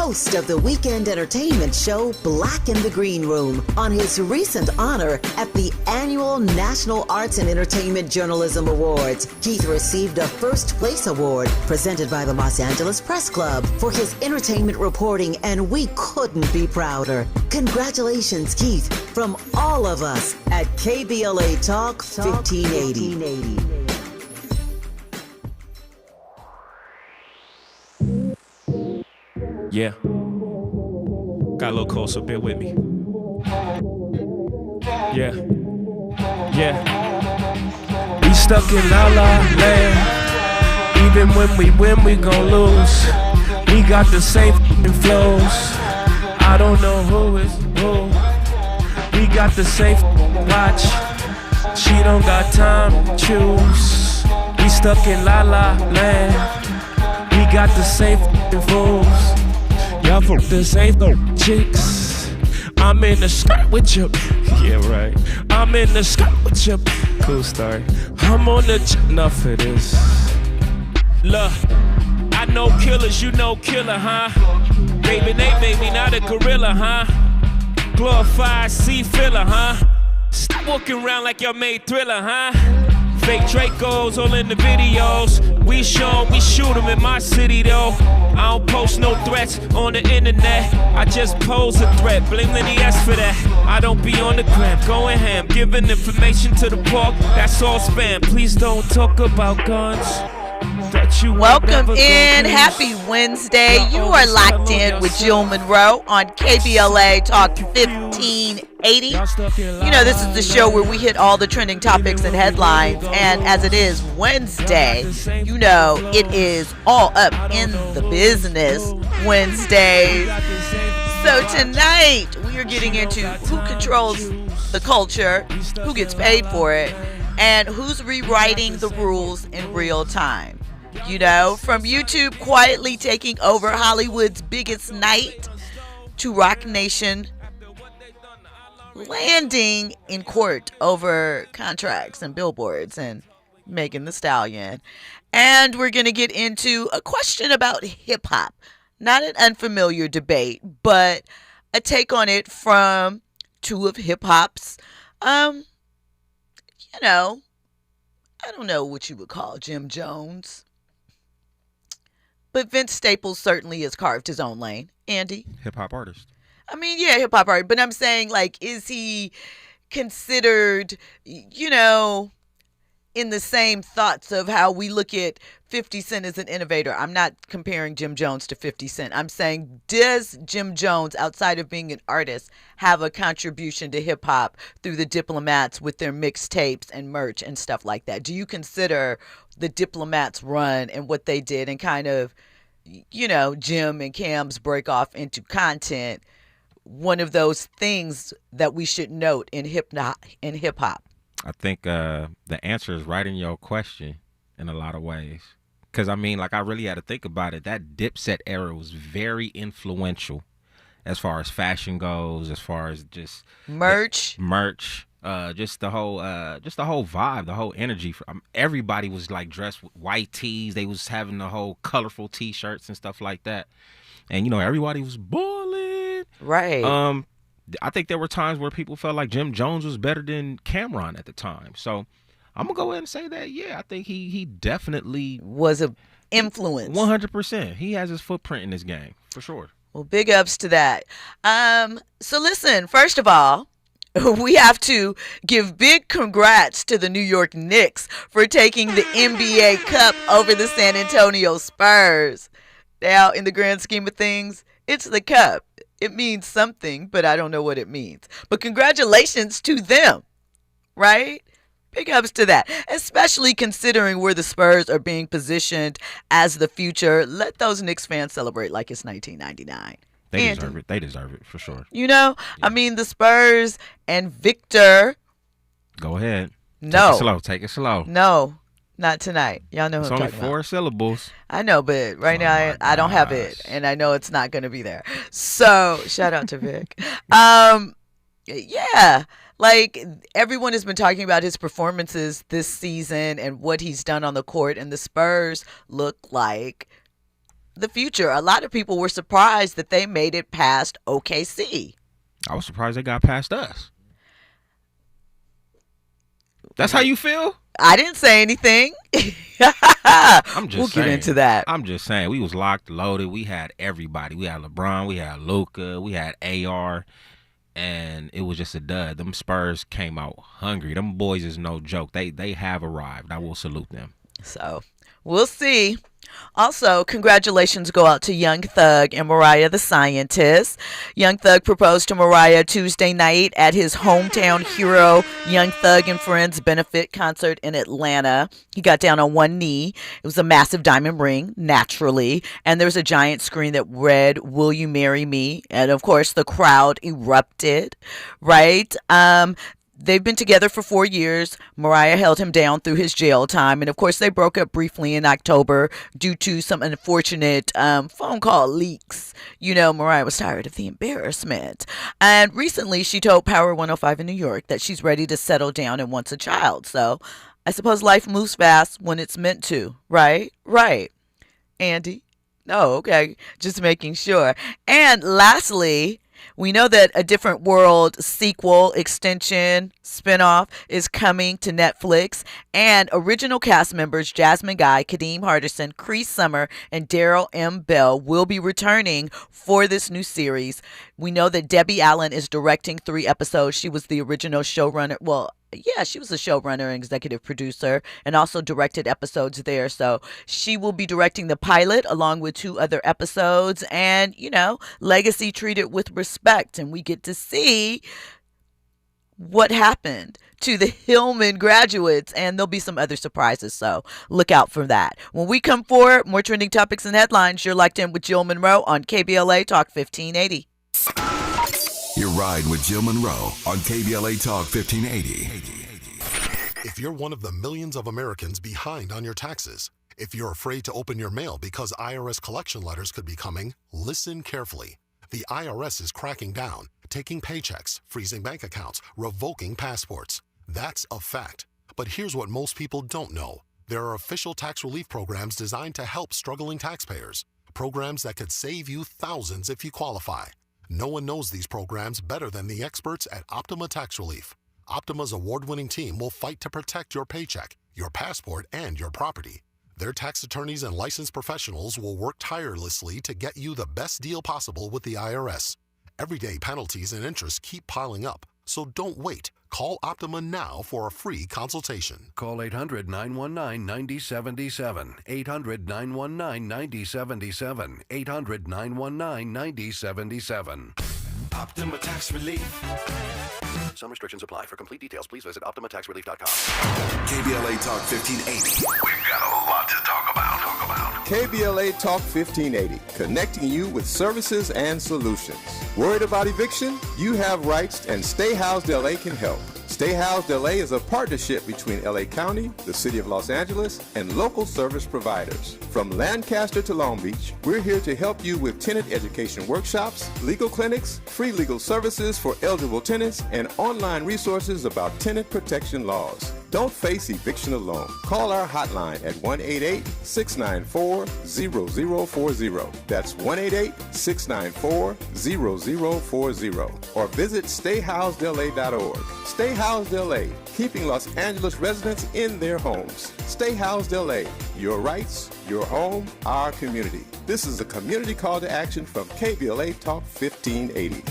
host of the weekend entertainment show Black in the Green Room, on his recent honor at the annual National Arts and Entertainment Journalism Awards. Keith received a first place award presented by the Los Angeles Press Club for his entertainment reporting, and we couldn't be prouder. Congratulations, Keith, from all of us at KBLA Talk 1580. Yeah. Got a little cold, so bear with me. Yeah. We stuck in la la land. Even when we win, we gon' lose. We got the same flows. I don't know who is who. We got the same watch. She don't got time to choose. We stuck in la la land. We got the same fools. Y'all fuck the same chicks. I'm in the skirt with you. Yeah, right. I'm in the skirt with you. Cool story. I'm on the enough for this. Look, I know killers, you know killer, huh? Baby, they made me not a gorilla, huh? Glorified sea filler, huh? Stop walking around like y'all made Thriller, huh? Fake Dracos all in the videos. We shoot them in my city though. I don't post no threats on the internet. I just pose a threat, blame Lenny S for that. I don't be on the gram, going ham, giving information to the park. That's all spam. Please don't talk about guns. Welcome in. Happy Wednesday. You are locked in with Jill Munroe on KBLA Talk 1580. You know, this is the show where we hit all the trending topics and headlines. And as it is Wednesday, you know, it is all up in the business Wednesdays. So tonight, we are getting into who controls the culture, who gets paid for it, and who's rewriting the rules in real time. You know, from YouTube quietly taking over Hollywood's biggest night to Roc Nation landing in court over contracts and billboards and Megan Thee Stallion. And we're going to get into a question about hip hop. Not an unfamiliar debate, but a take on it from two of hip hop's, you know, I don't know what you would call Jim Jones. But Vince Staples certainly has carved his own lane. Andy? Hip-hop artist. I mean, yeah, hip-hop artist. But I'm saying, like, is he considered, you know, in the same thoughts of how we look at 50 Cent as an innovator? I'm not comparing Jim Jones to 50 Cent. I'm saying, does Jim Jones, outside of being an artist, have a contribution to hip-hop through the Diplomats with their mixtapes and merch and stuff like that? Do you consider the Diplomats run and what they did and kind of, you know, Jim and Cam's break off into content, one of those things that we should note in hip-hop? I think the answer is right in your question in a lot of ways. Because, I mean, like, I really had to think about it. That Dipset era was very influential as far as fashion goes, as far as just merch, just the whole vibe, the whole energy. Everybody was like dressed with white tees. They was having the whole colorful T-shirts and stuff like that. And, you know, everybody was balling. Right. I think there were times where people felt like Jim Jones was better than Cameron at the time. So I'm going to go ahead and say that, yeah, I think he definitely was an influence. 100%. He has his footprint in this game, for sure. Well, big ups to that. So listen, first of all, we have to give big congrats to the New York Knicks for taking the NBA Cup over the San Antonio Spurs. Now, in the grand scheme of things, it's the cup. It means something, but I don't know what it means. But congratulations to them, right? Big ups to that, especially considering where the Spurs are being positioned as the future. Let those Knicks fans celebrate like it's 1999. They deserve it. They deserve it, for sure. You know, yeah. I mean, the Spurs and Victor. Go ahead. No. Take it slow. No, not tonight. Y'all know who I'm talking about. It's only 4 syllables. I know, but right now I don't have it, and I know it's not going to be there. So, shout out to Vic. Yeah. Like, everyone has been talking about his performances this season and what he's done on the court, and the Spurs look like the future. A lot of people were surprised that they made it past OKC. I was surprised they got past us. That's how you feel? I didn't say anything. We'll get into that. I'm just saying, we was locked, loaded. We had everybody. We had LeBron, we had Luka, we had AR, and it was just a dud. Them Spurs came out hungry. Them boys is no joke. They have arrived. I will salute them. So, we'll see. Also, congratulations go out to Young Thug and Mariah the Scientist. Young Thug proposed to Mariah Tuesday night at his hometown hero Young Thug and Friends benefit concert in Atlanta. He got down on one knee. It was a massive diamond ring, naturally, and there was a giant screen that read, "Will you marry me?" And of course, the crowd erupted, right? They've been together for 4 years. Mariah held him down through his jail time. And, of course, they broke up briefly in October due to some unfortunate phone call leaks. You know, Mariah was tired of the embarrassment. And recently, she told Power 105 in New York that she's ready to settle down and wants a child. So I suppose life moves fast when it's meant to, right? Right. Andy? Oh, okay. Just making sure. And lastly, we know that A Different World sequel, extension, spinoff is coming to Netflix. And original cast members Jasmine Guy, Kadeem Hardison, Cree Summer, and Daryl M. Bell will be returning for this new series. We know that Debbie Allen is directing 3 episodes. She was the original showrunner. Well, yeah, she was a showrunner and executive producer and also directed episodes there. So she will be directing the pilot along with 2 other episodes. And, you know, legacy treated with respect. And we get to see what happened to the Hillman graduates. And there'll be some other surprises. So look out for that. When we come forward, more trending topics and headlines. You're locked in with Jill Munroe on KBLA Talk 1580. Your ride with Jill Munroe on KBLA Talk 1580. If you're one of the millions of Americans behind on your taxes, if you're afraid to open your mail because IRS collection letters could be coming, listen carefully. The IRS is cracking down, taking paychecks, freezing bank accounts, revoking passports. That's a fact. But here's what most people don't know. There are official tax relief programs designed to help struggling taxpayers. Programs that could save you thousands if you qualify. No one knows these programs better than the experts at Optima Tax Relief. Optima's award-winning team will fight to protect your paycheck, your passport, and your property. Their tax attorneys and licensed professionals will work tirelessly to get you the best deal possible with the IRS. Everyday penalties and interest keep piling up, so don't wait. Call Optima now for a free consultation. Call 800-919-9077. 800-919-9077. 800-919-9077. Optima Tax Relief. Some restrictions apply. For complete details, please visit OptimaTaxRelief.com. KBLA Talk 1580. We've got a lot to talk about. KBLA Talk 1580, connecting you with services and solutions. Worried about eviction? You have rights, and Stay Housed LA can help. Stay Housed LA is a partnership between LA County, the City of Los Angeles, and local service providers. From Lancaster to Long Beach, we're here to help you with tenant education workshops, legal clinics, free legal services for eligible tenants, and online resources about tenant protection laws. Don't face eviction alone. Call our hotline at 1-888-694-0040. That's 1-888-694-0040. Or visit stayhousedla.org. Stay Housed LA, keeping Los Angeles residents in their homes. Stay Housed LA, your rights, your home, our community. This is a community call to action from KBLA Talk 1580.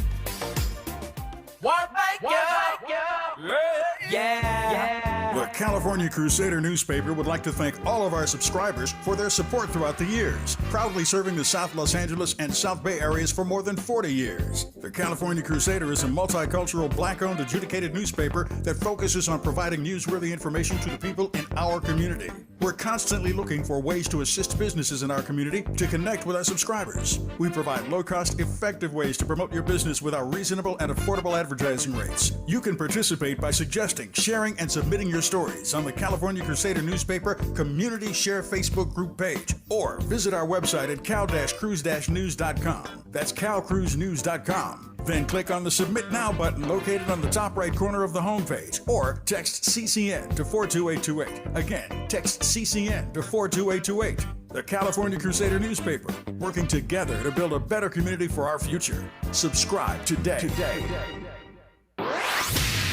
The California Crusader newspaper would like to thank all of our subscribers for their support throughout the years, proudly serving the South Los Angeles and South Bay areas for more than 40 years. The California Crusader is a multicultural, black-owned, adjudicated newspaper that focuses on providing newsworthy information to the people in our community. We're constantly looking for ways to assist businesses in our community to connect with our subscribers. We provide low-cost, effective ways to promote your business with our reasonable and affordable advertising rates. You can participate by suggesting, sharing, and submitting your stories on the California Crusader newspaper Community Share Facebook group page, or visit our website at cal-cruise-news.com. That's calcruisenews.com. Then click on the Submit Now button located on the top right corner of the homepage, or text CCN to 42828. Again, text CCN to 42828. The California Crusader newspaper, working together to build a better community for our future. Subscribe today.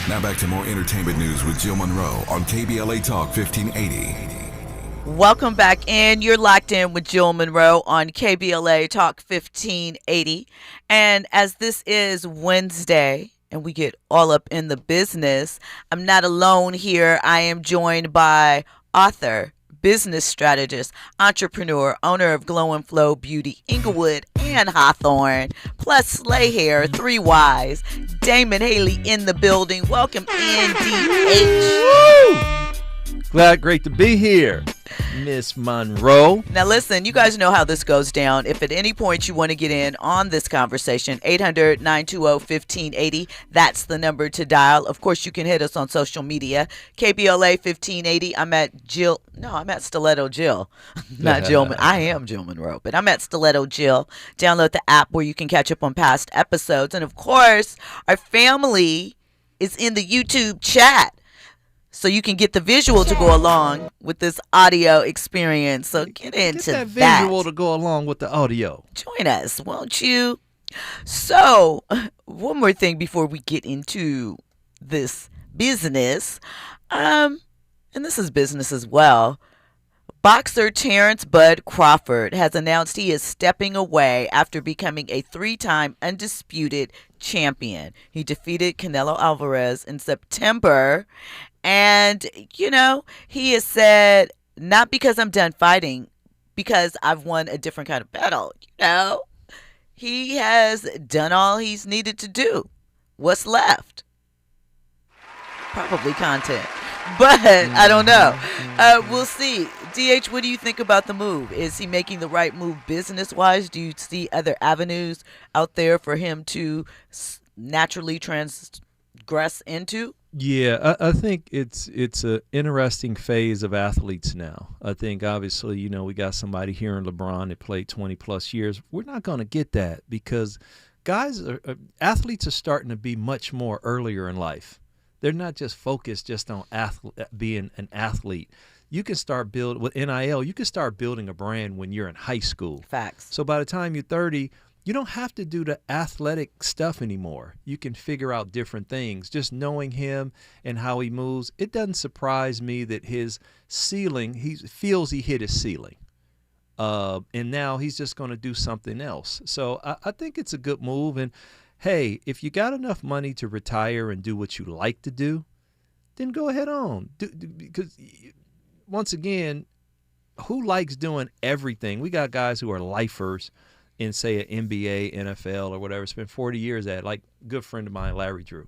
Now back to more entertainment news with Jill Munroe on KBLA Talk 1580. Welcome back in. You're locked in with Jill Munroe on KBLA Talk 1580. And as this is Wednesday and we get all up in the business, I'm not alone here. I am joined by author, business strategist, entrepreneur, owner of Glow and Flow Beauty, Inglewood and Hawthorne, plus Slay Hair, 3 Ys, Damon Haley in the building. Welcome in, DH. Great to be here, Miss Munroe. Now listen, you guys know how this goes down. If at any point you want to get in on this conversation, 800-920-1580, that's the number to dial. Of course, you can hit us on social media, KBLA 1580. I'm at Stiletto Jill. Not Jill. I am Jill Munroe, but I'm at Stiletto Jill. Download the app where you can catch up on past episodes. And of course, our family is in the YouTube chat, so you can get the visual to go along with this audio experience. So get into that visual to go along with the audio. Join us, won't you? So, one more thing before we get into this business, and this is business as well. Boxer Terrence Bud Crawford has announced he is stepping away after becoming a 3-time undisputed champion. He defeated Canelo Alvarez in September. And, he has said, not because I'm done fighting, because I've won a different kind of battle. He has done all he's needed to do. What's left? Probably content. But I don't know. We'll see. DH, what do you think about the move? Is he making the right move business-wise? Do you see other avenues out there for him to naturally transgress into? Yeah, I think it's an interesting phase of athletes now. I think obviously, we got somebody here in LeBron that played 20-plus years. We're not going to get that because athletes are starting to be much more earlier in life. They're not just focused just on being an athlete. You can start building with NIL. You can start building a brand when you're in high school. Facts. So by the time you're 30, you don't have to do the athletic stuff anymore. You can figure out different things. Just knowing him and how he moves, it doesn't surprise me that his ceiling, he feels he hit his ceiling. And now he's just going to do something else. So I think it's a good move. And, hey, if you got enough money to retire and do what you like to do, then go ahead on. Because, once again, who likes doing everything? We got guys who are lifers in, say, an NBA, NFL, or whatever, spent 40 years at, like a good friend of mine, Larry Drew.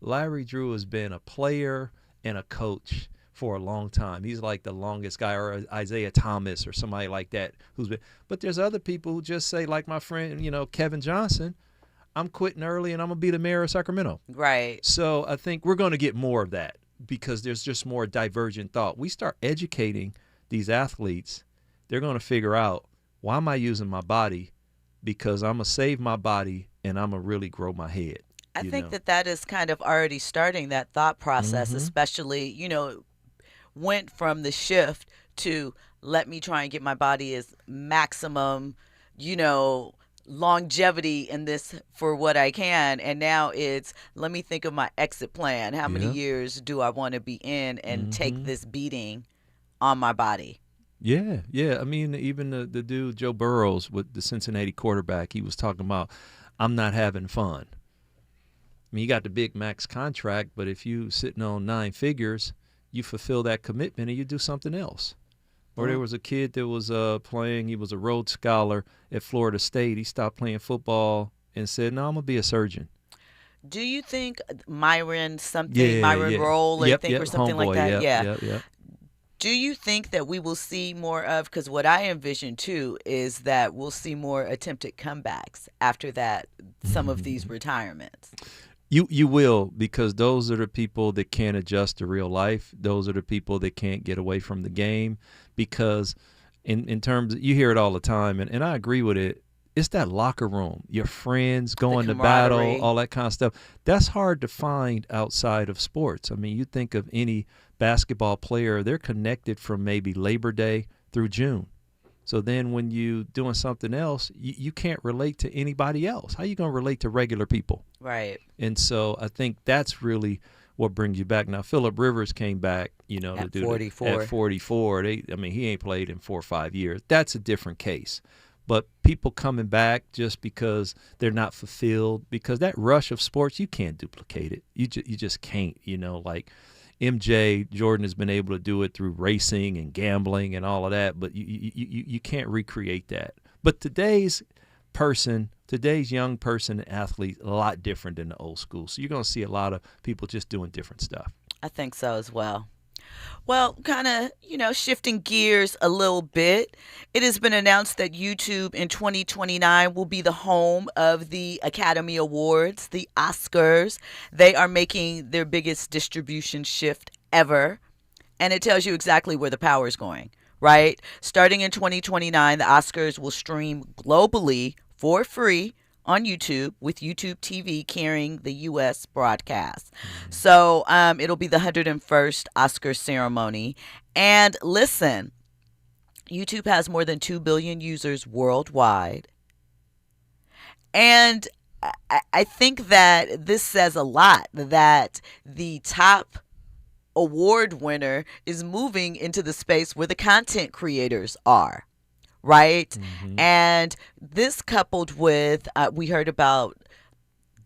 Larry Drew has been a player and a coach for a long time. He's like the longest guy, or Isaiah Thomas or somebody like that. But there's other people who just say, like my friend, Kevin Johnson, I'm quitting early and I'm going to be the mayor of Sacramento. Right. So I think we're going to get more of that because there's just more divergent thought. We start educating these athletes, they're going to figure out, why am I using my body? Because I'm going to save my body and I'm going to really grow my head. I think that is kind of already starting that thought process, especially, went from the shift to let me try and get my body as maximum, longevity in this for what I can. And now it's, let me think of my exit plan. How many years do I want to be in and take this beating on my body? Yeah. I mean, even the dude, Joe Burrows, with the Cincinnati quarterback, he was talking about, I'm not having fun. I mean, you got the big max contract, but if you sitting on 9 figures, you fulfill that commitment and you do something else. Or there was a kid that was playing, he was a Rhodes Scholar at Florida State. He stopped playing football and said, no, I'm going to be a surgeon. Do you think Myron Roll, or something like that? Yeah. Do you think that we will see more of, because what I envision too is that we'll see more attempted comebacks after that, some of these retirements? You will, because those are the people that can't adjust to real life. Those are the people that can't get away from the game, because in terms, you hear it all the time, and I agree with it. It's that locker room, your friends, going to battle, all that kind of stuff. That's hard to find outside of sports. I mean, you think of any basketball player, they're connected from maybe Labor Day through June. So then when you doing something else, you can't relate to anybody else. How you going to relate to regular people? Right. And so I think that's really what brings you back. Now, Phillip Rivers came back, to At do 44. At 44. He ain't played in 4 or 5 years. That's a different case. But people coming back just because they're not fulfilled, because that rush of sports, you can't duplicate it. You just can't, like MJ, Jordan has been able to do it through racing and gambling and all of that, but you can't recreate that. But today's young person, athlete, a lot different than the old school. So you're going to see a lot of people just doing different stuff. I think so as well. Well, kind of, shifting gears a little bit, it has been announced that YouTube in 2029 will be the home of the Academy Awards, the Oscars. They are making their biggest distribution shift ever, and it tells you exactly where the power is going, right? Starting in 2029, the Oscars will stream globally for free on YouTube, with YouTube TV carrying the U.S. broadcast. So it'll be the 101st Oscar ceremony. And listen, YouTube has more than 2 billion users worldwide. And I think that this says a lot, that the top award winner is moving into the space where the content creators are. Right? Mm-hmm. And this coupled with, we heard about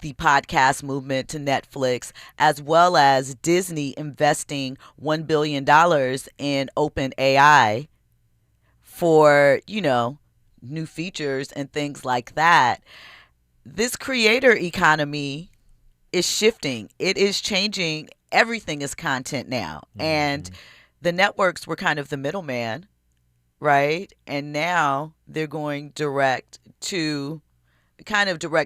the podcast movement to Netflix, as well as Disney investing $1 billion in OpenAI for, new features and things like that. This creator economy is shifting. It is changing. Everything is content now. Mm-hmm. And the networks were kind of the middleman. Right? And now they're going direct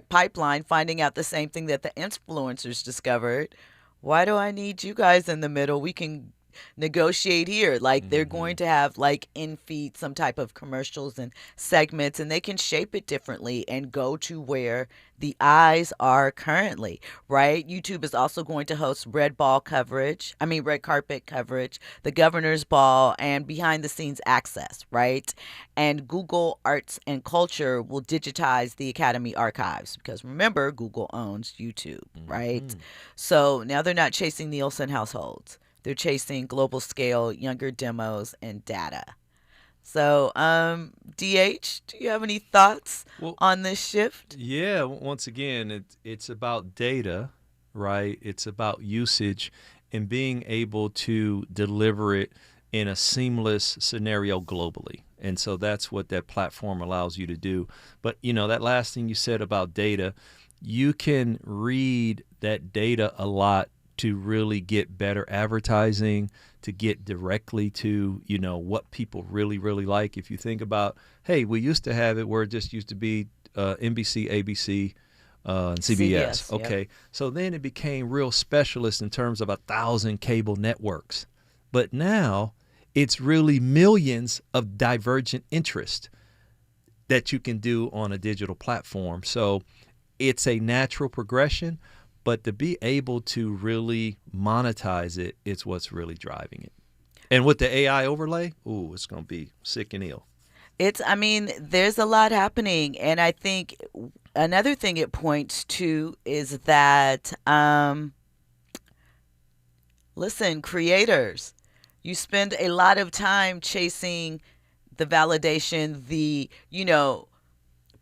pipeline, finding out the same thing that the influencers discovered. Why do I need you guys in the middle? We can negotiate here. Like they're going to have in feed some type of commercials and segments, and they can shape it differently and go to where the eyes are currently, right? YouTube is also going to host red carpet coverage, the governor's ball, and behind the scenes access, right? And Google Arts and Culture will digitize the Academy archives, because remember, Google owns YouTube, right? So now they're not chasing Nielsen households. They're chasing global scale, younger demos, and data. So, DH, do you have any thoughts on this shift? Yeah, once again, it's about data, right? It's about usage and being able to deliver it in a seamless scenario globally. And so that's what that platform allows you to do. But, that last thing you said about data, you can read that data a lot to really get better advertising, to get directly to, what people really, really like. If you think about, hey, we used to have it where it just used to be NBC, ABC, and CBS. Okay. Yep. So then it became real specialist in terms of 1,000 cable networks. But now it's really millions of divergent interest that you can do on a digital platform. So it's a natural progression. But to be able to really monetize it, it's what's really driving it. And with the AI overlay, it's going to be sick and ill. There's a lot happening. And I think another thing it points to is that, listen, creators, you spend a lot of time chasing the validation, the,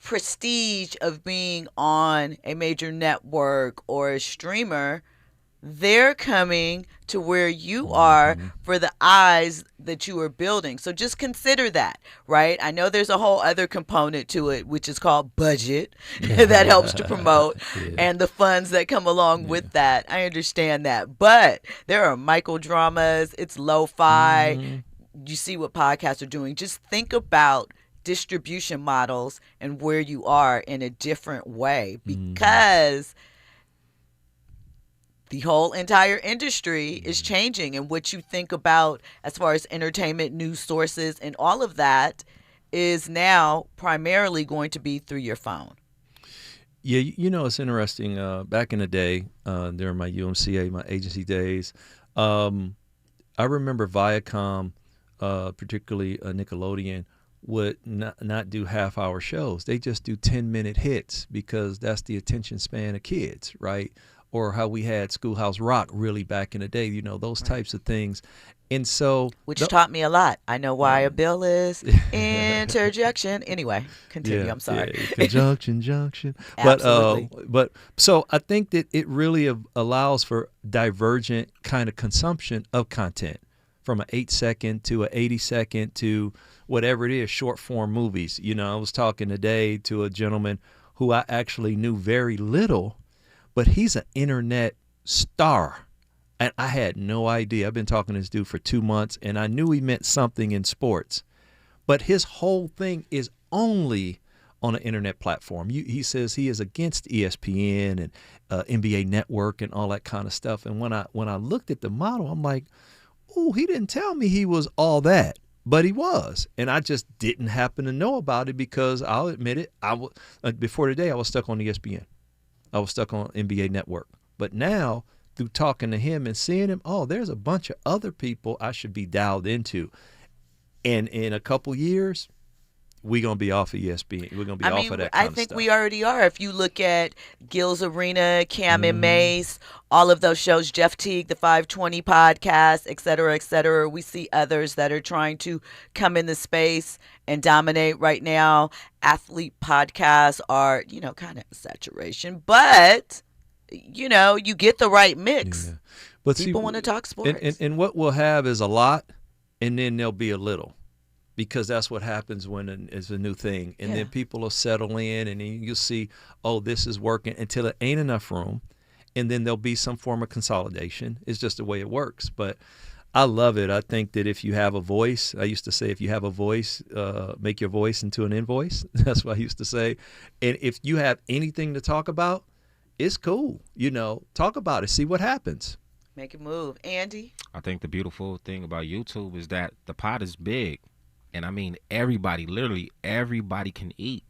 prestige of being on a major network or a streamer. They're coming to where you are for the eyes that you are building. So just consider that, right? I know there's a whole other component to it, which is called budget, that helps to promote, and the funds that come along with that. I understand that. But there are microdramas, it's lo-fi. You see what podcasts are doing. Just think about distribution models and where you are in a different way, because the whole entire industry is changing, and what you think about as far as entertainment, news sources, and all of that is now primarily going to be through your phone. Yeah, it's interesting. Back in the day, during my UMCA, my agency days, I remember Viacom, particularly Nickelodeon, would not do half-hour shows. They just do 10-minute hits because that's the attention span of kids, right? Or how we had Schoolhouse Rock really back in the day, those types of things. And so, which taught me a lot. I know why a bill is interjection. Anyway, continue. I'm sorry. Yeah. Conjunction, junction. Absolutely. But so I think that it really allows for divergent kind of consumption of content, from an 8-second to an 80-second to whatever it is, short form movies. I was talking today to a gentleman who I actually knew very little, but he's an internet star. And I had no idea. I've been talking to this dude for 2 months, and I knew he meant something in sports. But his whole thing is only on an internet platform. He says he is against ESPN and NBA Network and all that kind of stuff. And when I looked at the model, I'm like, oh, he didn't tell me he was all that. But he was. And I just didn't happen to know about it because I'll admit it. Before today, I was stuck on ESPN. I was stuck on NBA Network. But now, through talking to him and seeing him, there's a bunch of other people I should be dialed into. And in a couple years, we're going to be off of ESPN. We're going to be off of that kind of stuff. I think we already are. If you look at Gil's Arena, Cam and Mace, all of those shows, Jeff Teague, the 520 podcast, et cetera, we see others that are trying to come in the space and dominate right now. Athlete podcasts are, kind of saturation. But you get the right mix. Yeah. But people want to talk sports. And what we'll have is a lot, and then there'll be a little, because that's what happens when it's a new thing. And then people will settle in, and then you'll see, this is working, until it ain't enough room, and then there'll be some form of consolidation. It's just the way it works. But I love it. I think that if you have a voice, I used to say, if you have a voice, make your voice into an invoice. That's what I used to say. And if you have anything to talk about, it's cool. Talk about it. See what happens. Make it move. Andy? I think the beautiful thing about YouTube is that the pot is big. And I mean, everybody, literally everybody can eat.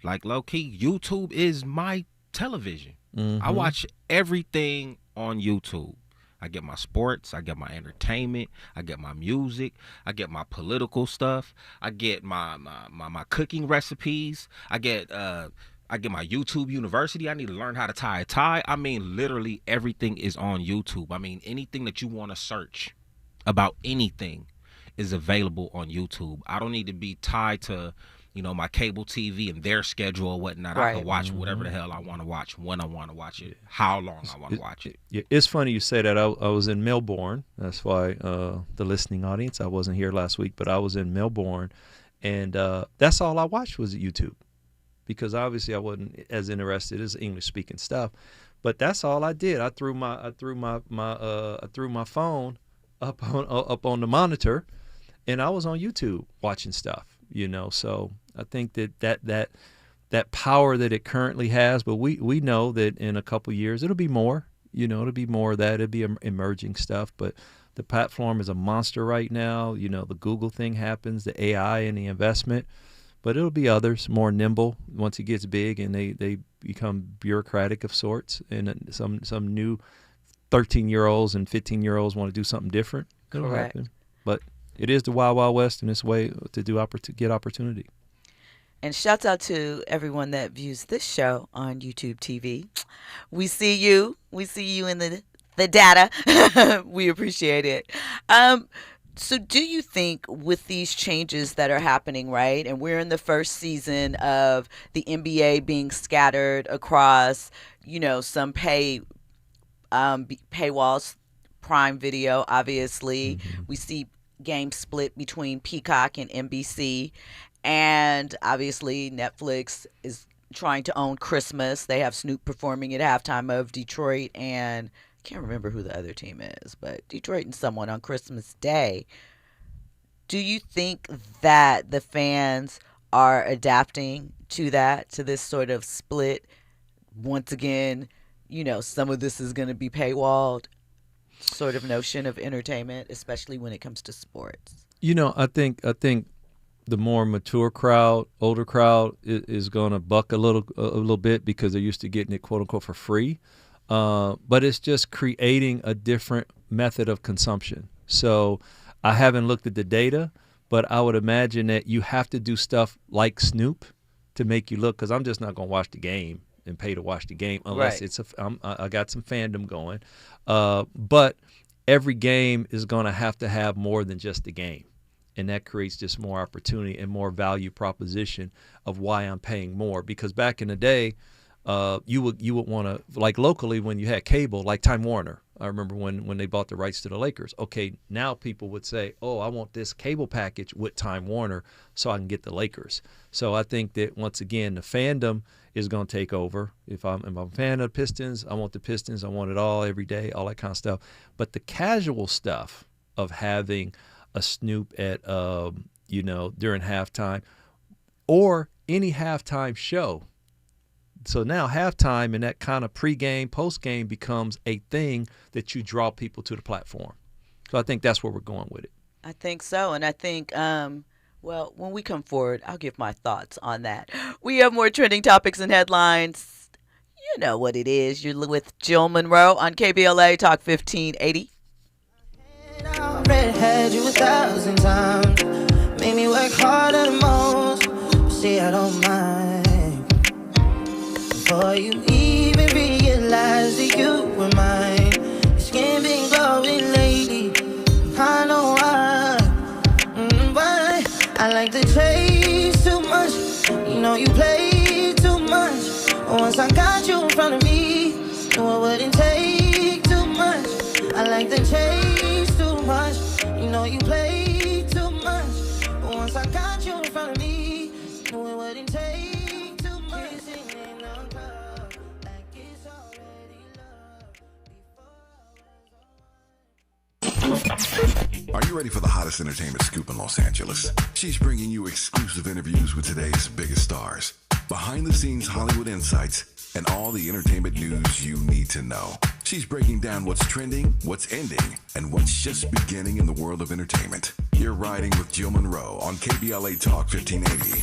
Like, low key, YouTube is my television. Mm-hmm. I watch everything on YouTube. I get my sports, I get my entertainment, I get my music, I get my political stuff, I get my cooking recipes, I get my YouTube University. I need to learn how to tie a tie. I mean, literally everything is on YouTube. I mean, anything that you want to search about anything is available on YouTube. I don't need to be tied to, my cable TV and their schedule or whatnot. Right. I can watch whatever the hell I want to watch, when I want to watch it, how long I want to watch it. It's funny you say that. I was in Melbourne. That's why the listening audience, I wasn't here last week, but I was in Melbourne, and that's all I watched was YouTube. Because obviously I wasn't as interested as English speaking stuff, but that's all I did. I threw my phone up on the monitor, and I was on YouTube watching stuff. So I think that power that it currently has, but we know that in a couple of years it'll be more. It'll be more of that. It'll be emerging stuff, but the platform is a monster right now. The Google thing happens, the AI and the investment. But it'll be others, more nimble once it gets big and they become bureaucratic of sorts. And some new 13-year-olds and 15-year-olds want to do something different. It'll happen. But it is the Wild Wild West in this way to get opportunity. And shouts out to everyone that views this show on YouTube TV. We see you. We see you in the data. We appreciate it. So do you think with these changes that are happening, right, and we're in the first season of the NBA being scattered across, some paywalls, Prime Video, obviously. Mm-hmm. We see games split between Peacock and NBC. And obviously Netflix is trying to own Christmas. They have Snoop performing at halftime of Detroit and can't remember who the other team is, but Detroit and someone on Christmas Day. Do you think that the fans are adapting to this sort of split? Once again, some of this is going to be paywalled sort of notion of entertainment, especially when it comes to sports. I think the more mature crowd, older crowd is going to buck a little bit because they're used to getting it, quote unquote, for free. But it's just creating a different method of consumption. So I haven't looked at the data, but I would imagine that you have to do stuff like Snoop to make you look, because I'm just not going to watch the game and pay to watch the game unless I got some fandom going. But every game is going to have more than just the game. And that creates just more opportunity and more value proposition of why I'm paying more. Because back in the day, you would want to, like locally when you had cable, like Time Warner. I remember when they bought the rights to the Lakers. Okay, now people would say, oh, I want this cable package with Time Warner so I can get the Lakers. So I think that, once again, the fandom is going to take over. If I'm a fan of the Pistons, I want the Pistons. I want it all every day, all that kind of stuff. But the casual stuff of having a Snoop at, during halftime or any halftime show. So now halftime and that kind of pregame, postgame becomes a thing that you draw people to the platform. So I think that's where we're going with it. I think so. And I think, when we come forward, I'll give my thoughts on that. We have more trending topics and headlines. You know what it is. You're with Jill Munroe on KBLA Talk 1580. Already had you 1,000 times. Made me work harder than most. But see, I don't mind. Before you even realize that you were mine. Your skin been glowing lately. I know why. Why? I like to chase too much. You know you play too much. Once I got you in front of me, knew it wouldn't take too much. I like to chase too much. You know you play too much. But once I got you in front of me, knew it wouldn't take too much. Singing on club, like it's already love. Are you ready for the hottest entertainment scoop in Los Angeles? She's bringing you exclusive interviews with today's biggest stars, behind-the-scenes Hollywood insights, and all the entertainment news you need to know. She's breaking down what's trending, what's ending, and what's just beginning in the world of entertainment. You're riding with Jill Munroe on KBLA Talk 1580.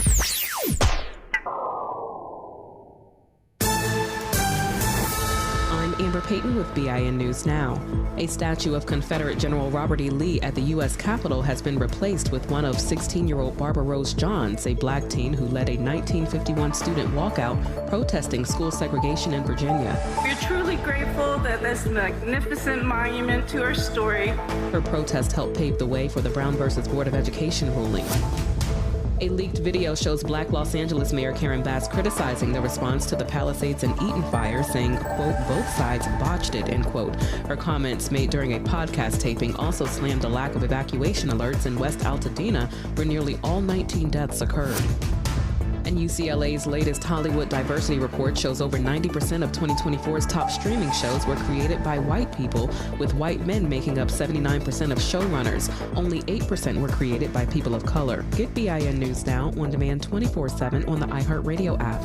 I'm Amber Payton with BIN News Now. A statue of Confederate General Robert E. Lee at the U.S. Capitol has been replaced with one of 16-year-old Barbara Rose Johns, a black teen who led a 1951 student walkout protesting school segregation in Virginia. We're truly grateful that this magnificent monument to our story. Her protest helped pave the way for the Brown versus Board of Education ruling. A leaked video shows Black Los Angeles Mayor Karen Bass criticizing the response to the Palisades and Eaton fire, saying, quote, both sides botched it, end quote. Her comments made during a podcast taping also slammed the lack of evacuation alerts in West Altadena, where nearly all 19 deaths occurred. And UCLA's latest Hollywood diversity report shows over 90% of 2024's top streaming shows were created by white people, with white men making up 79% of showrunners. Only 8% were created by people of color. Get BIN News Now on demand 24/7 on the iHeartRadio app.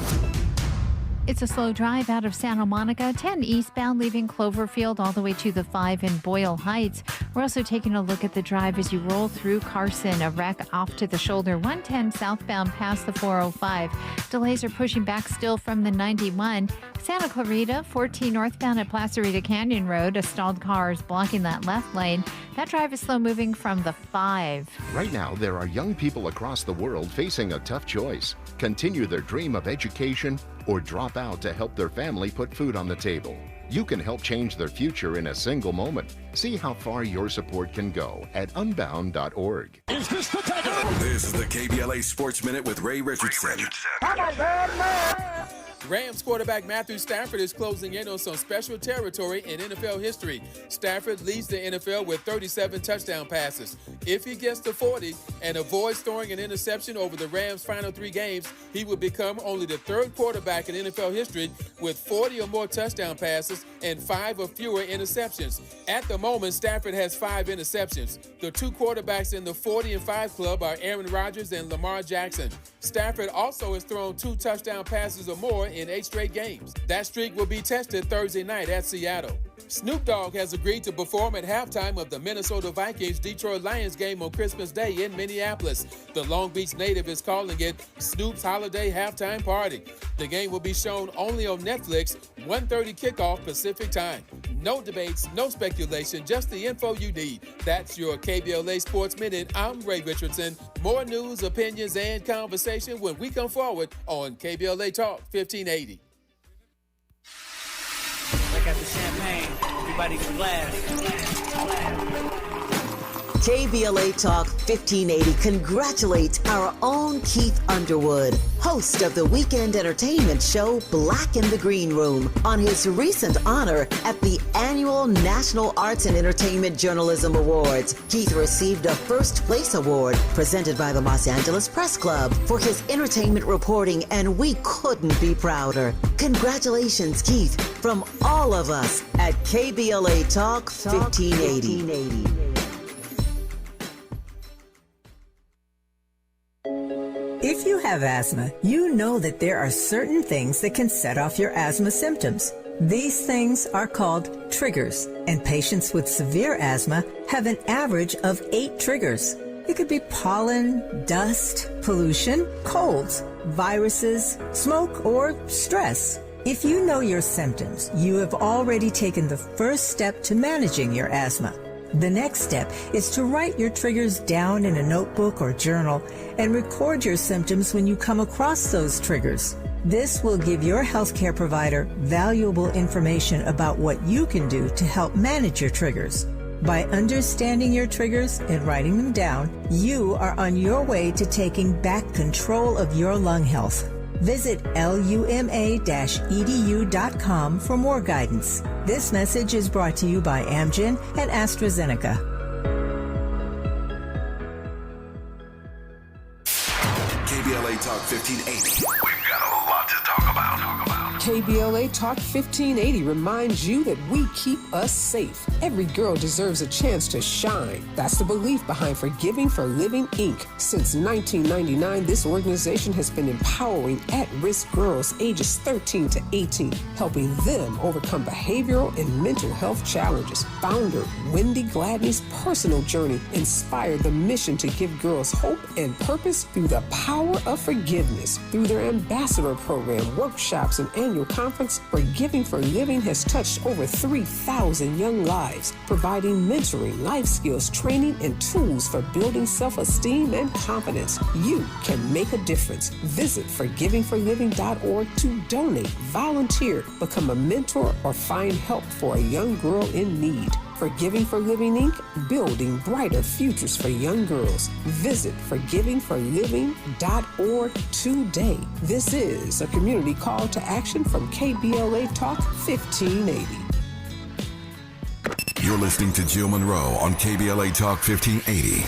It's a slow drive out of Santa Monica, 10 eastbound, leaving Cloverfield all the way to the 5 in Boyle Heights. We're also taking a look at the drive as you roll through Carson, a wreck off to the shoulder, 110 southbound past the 405. Delays are pushing back still from the 91. Santa Clarita, 14 northbound at Placerita Canyon Road. A stalled car is blocking that left lane. That drive is slow moving from the 5. Right now, there are young people across the world facing a tough choice. Continue their dream of education or drop out to help their family put food on the table. You can help change their future in a single moment. See how far your support can go at unbound.org. Is this the This is the KBLA Sports Minute with Ray Richardson. Rams quarterback Matthew Stafford is closing in on some special territory in NFL history. Stafford leads the NFL with 37 touchdown passes. If he gets to 40 and avoids throwing an interception over the Rams' final 3 games, he will become only the 3rd quarterback in NFL history with 40 or more touchdown passes and 5 or fewer interceptions. At the moment, Stafford has 5 interceptions. The 2 quarterbacks in the 40 and 5 club are Aaron Rodgers and Lamar Jackson. Stafford also has thrown 2 touchdown passes or more in 8 straight games. That streak will be tested Thursday night at Seattle. Snoop Dogg has agreed to perform at halftime of the Minnesota Vikings-Detroit Lions game on Christmas Day in Minneapolis. The Long Beach native is calling it Snoop's Holiday Halftime Party. The game will be shown only on Netflix, 1:30 kickoff Pacific time. No debates, no speculation, just the info you need. That's your KBLA Sports Minute. I'm Ray Richardson. More news, opinions, and conversation when we come forward on KBLA Talk 1580. Break out the champagne. Everybody can laugh. KBLA Talk 1580 congratulates our own Keith Underwood, host of the weekend entertainment show Black in the Green Room, on his recent honor at the annual National Arts and Entertainment Journalism Awards. Keith received a first place award presented by the Los Angeles Press Club for his entertainment reporting, and we couldn't be prouder. Congratulations, Keith, from all of us at KBLA Talk 1580. If you have asthma, you know that there are certain things that can set off your asthma symptoms. These things are called triggers, and patients with severe asthma have an average of 8 triggers. It could be pollen, dust, pollution, colds, viruses, smoke, or stress. If you know your symptoms, you have already taken the first step to managing your asthma. The next step is to write your triggers down in a notebook or journal and record your symptoms when you come across those triggers. This will give your healthcare provider valuable information about what you can do to help manage your triggers. By understanding your triggers and writing them down, you are on your way to taking back control of your lung health. Visit luma-edu.com for more guidance. This message is brought to you by Amgen and AstraZeneca. KBLA Talk 1580. We've got a lot to talk about. KBLA Talk 1580 reminds you that we keep us safe. Every girl deserves a chance to shine. That's the belief behind Forgiving for Living, Inc. Since 1999, this organization has been empowering at-risk girls ages 13 to 18, helping them overcome behavioral and mental health challenges. Founder Wendy Gladney's personal journey inspired the mission to give girls hope and purpose through the power of forgiveness. Through their ambassador program, workshops, and annual conference, Forgiving for Living has touched over 3,000 young lives, providing mentoring, life skills, training, and tools for building self-esteem and confidence. You can make a difference. Visit forgivingforliving.org to donate, volunteer, become a mentor, or find help for a young girl in need. Forgiving for Living, Inc., building brighter futures for young girls. Visit forgivingforliving.org today. This is a community call to action from KBLA Talk 1580. You're listening to Jill Munroe on KBLA Talk 1580.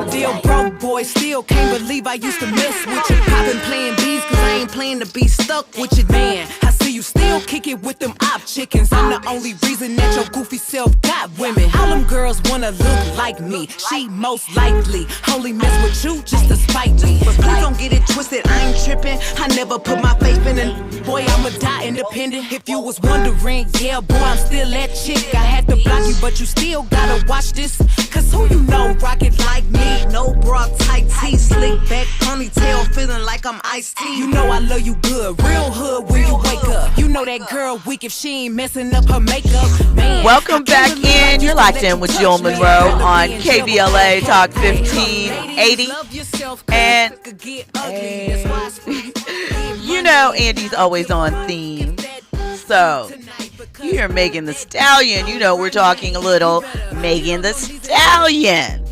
Still broke, boy, still can't believe I used to mess with you. I've been playing bees cause I ain't playing to be stuck with you, man. I see you still kick it with them op chickens. I'm the only reason that your goofy self got women. All them girls wanna look like me. She most likely only mess with you just to spite me. But please don't get it twisted, I ain't tripping. I never put my faith in it. Boy, I'ma die independent. If you was wondering, yeah, boy, I'm still that chick. I had to block you, but you still gotta watch this. Cause who you know rock it like me? No bra, tight tee, slick back, ponytail, feeling like I'm iced tea. You know I love you good, real hood when you wake up. You know that girl weak if she ain't messing up her makeup. Man, welcome back in. You're locked in with Jill Munroe on KBLA Talk 1580. And you know Andy's always on theme. So you hear Megan Thee Stallion, you know we're talking a little Megan Thee Stallion.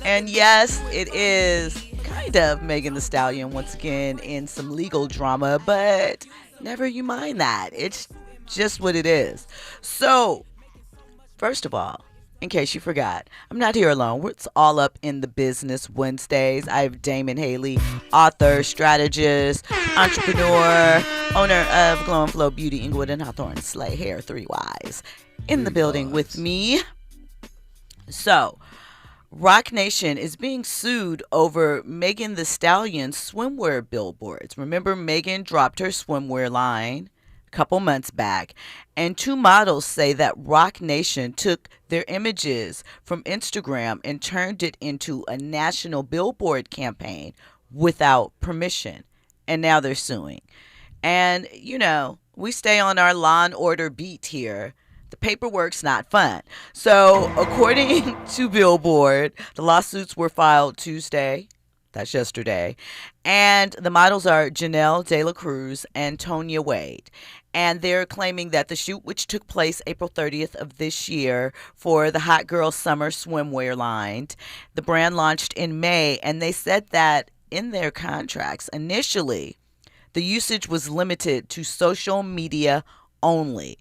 And yes, it is kind of Megan Thee Stallion once again in some legal drama, but never you mind that. It's just what it is. So, first of all, in case you forgot, I'm not here alone. It's all up in the business Wednesdays. I have Damon Haley, author, strategist, entrepreneur, owner of Glow and Flow Beauty, Inglewood and Hawthorne, Slay Hair 3 Ys, in the building with me. So, Roc Nation is being sued over Megan Thee Stallion's swimwear billboards. Remember, Megan dropped her swimwear line a couple months back, and 2 models say that Roc Nation took their images from Instagram and turned it into a national billboard campaign without permission, and now they're suing. And, we stay on our Law and Order beat here. The paperwork's not fun. So, according to Billboard, the lawsuits were filed Tuesday. That's yesterday. And the models are Janelle De La Cruz and Tonya Wade. And they're claiming that the shoot, which took place April 30th of this year for the Hot Girl Summer swimwear line, the brand launched in May. And they said that in their contracts, initially, the usage was limited to social media only.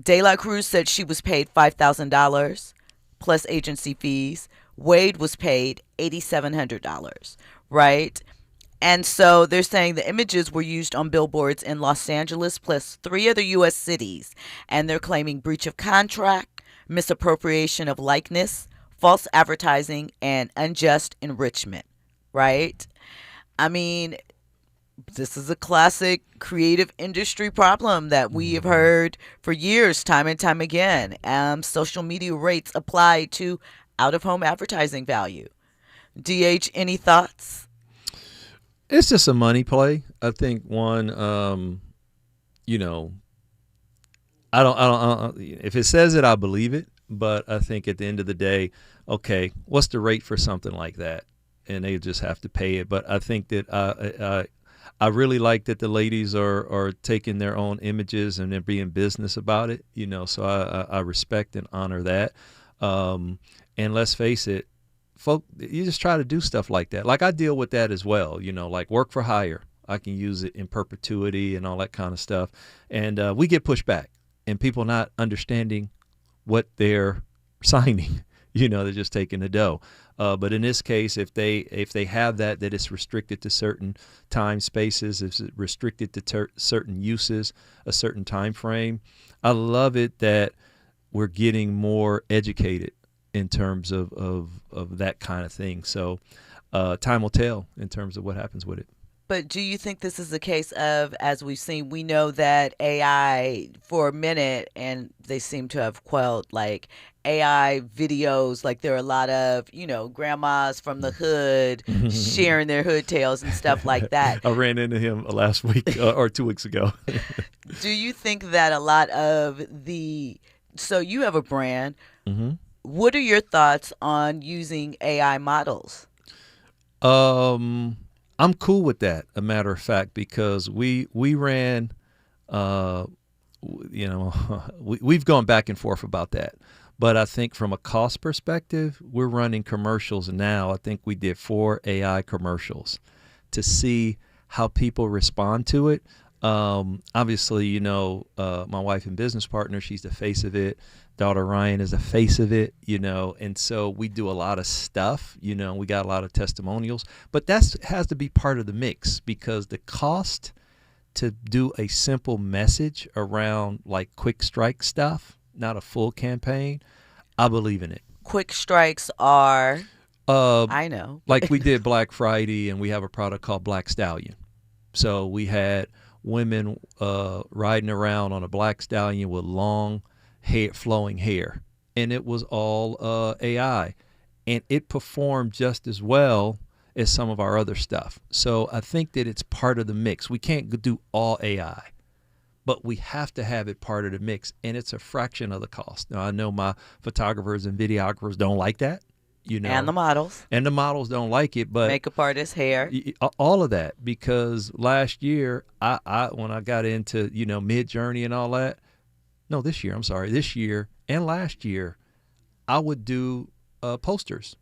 De La Cruz said she was paid $5,000 plus agency fees. Wade was paid $8,700, right? And so they're saying the images were used on billboards in Los Angeles plus 3 other U.S. cities. And they're claiming breach of contract, misappropriation of likeness, false advertising, and unjust enrichment, right? I mean, this is a classic creative industry problem that we have heard for years, time and time again. Social media rates apply to out-of-home advertising value. DH, any thoughts? It's just a money play. I think one, I don't. If it says it, I believe it. But I think at the end of the day, okay, what's the rate for something like that? And they just have to pay it. But I think that I really like that the ladies are taking their own images and they're being business about it, so I respect and honor that. And let's face it, folk, you just try to do stuff like that. Like I deal with that as well, like work for hire. I can use it in perpetuity and all that kind of stuff. And we get pushed back and people not understanding what they're signing. They're just taking the dough. But in this case, if they have that it's restricted to certain time spaces, it's restricted to certain uses, a certain time frame. I love it that we're getting more educated in terms of that kind of thing. So time will tell in terms of what happens with it. But do you think this is a case of, as we've seen, we know that AI for a minute, and they seem to have quelled like AI videos, like there are a lot of, grandmas from the hood sharing their hood tales and stuff like that. I ran into him last week or 2 weeks ago. Do you think that a lot of so you have a brand. Mm-hmm. What are your thoughts on using AI models? I'm cool with that, a matter of fact, because we ran, we've gone back and forth about that. But I think from a cost perspective, we're running commercials now. I think we did 4 AI commercials to see how people respond to it. Obviously, my wife and business partner, she's the face of it. Daughter Ryan is the face of it, and so we do a lot of stuff, we got a lot of testimonials, but that has to be part of the mix because the cost to do a simple message around like quick strike stuff, not a full campaign, I believe in it. Quick strikes are, I know. Like we did Black Friday and we have a product called Black Stallion. So we had women riding around on a Black Stallion with long hair, flowing hair, and it was all AI, and it performed just as well as some of our other stuff. So I think that it's part of the mix. We can't do all AI, but we have to have it part of the mix, and it's a fraction of the cost. Now I know my photographers and videographers don't like that, and the models don't like it, but makeup artists, hair, all of that, because last year I when I got into Mid-Journey and all that. No, this year and last year, I would do posters,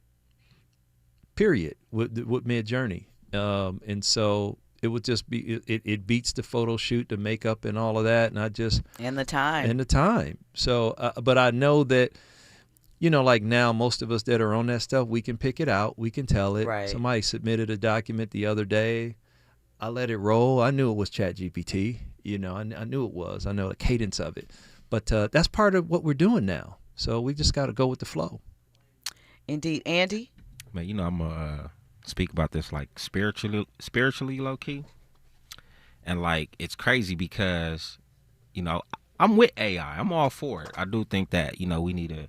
period, with Mid-Journey. And so it would just be, it beats the photo shoot, the makeup and all of that. And I just. And the time. So, but I know that, like now, most of us that are on that stuff, we can pick it out. We can tell it. Right. Somebody submitted a document the other day. I let it roll. I knew it was ChatGPT. I knew it was. I know the cadence of it. But that's part of what we're doing now. So we just got to go with the flow. Indeed. Andy? Man, you know, I'm gonna speak about this like spiritually low key. And like, it's crazy because, you know, I'm with AI. I'm all for it. I do think that, you know, we need to,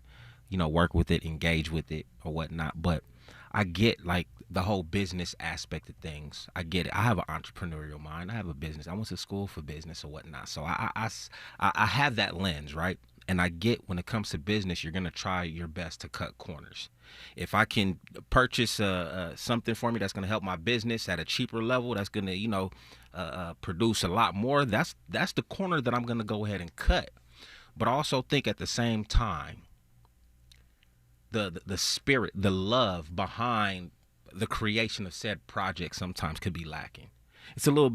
you know, work with it, engage with it or whatnot. But I get like the whole business aspect of things. I get it. I have an entrepreneurial mind. I have a business. I went to school for business or whatnot. So I have that lens, right? And I get when it comes to business, you're going to try your best to cut corners. If I can purchase something for me that's going to help my business at a cheaper level, that's going to, you know, produce a lot more, that's the corner that I'm going to go ahead and cut. But I also think at the same time, the spirit, the love behind the creation of said project sometimes could be lacking. It's a little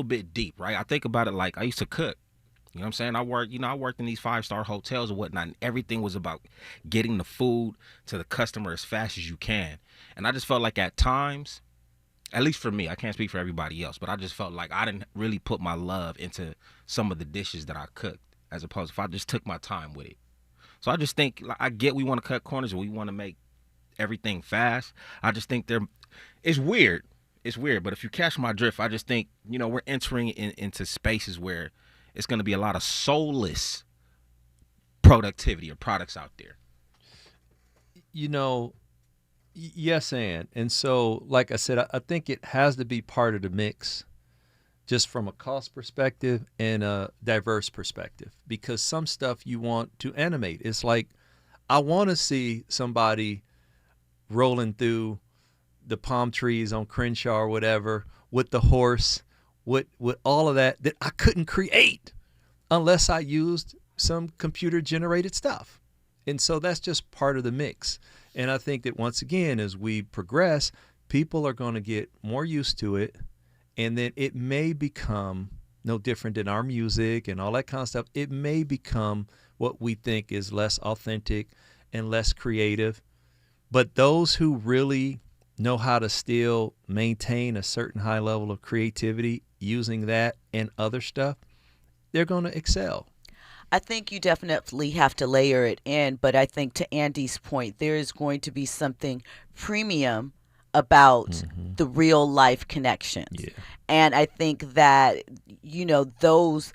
bit deep, right? I think about it like I used to cook. You know what I'm saying? I worked in these 5-star hotels and whatnot, and everything was about getting the food to the customer as fast as you can. And I just felt like at times, at least for me, I can't speak for everybody else, but I just felt like I didn't really put my love into some of the dishes that I cooked, as opposed to if I just took my time with it. So I just think, like, I get we want to cut corners and we want to make everything fast. I just think it's weird. It's weird, but if you catch my drift, I just think, you know, we're entering into spaces where it's going to be a lot of soulless productivity or products out there. You know, yes, and so, like I said, I think it has to be part of the mix, just from a cost perspective and a diverse perspective, because some stuff you want to animate. It's like, I want to see somebody rolling through the palm trees on Crenshaw or whatever with the horse, with all of that I couldn't create unless I used some computer generated stuff. And so that's just part of the mix. And I think that once again, as we progress, people are going to get more used to it. And then it may become no different than our music and all that kind of stuff. It may become what we think is less authentic and less creative. But those who really know how to still maintain a certain high level of creativity using that and other stuff, they're going to excel. I think you definitely have to layer it in, but I think to Andy's point, there is going to be something premium about the real life connections. Yeah. And I think that, you know, those,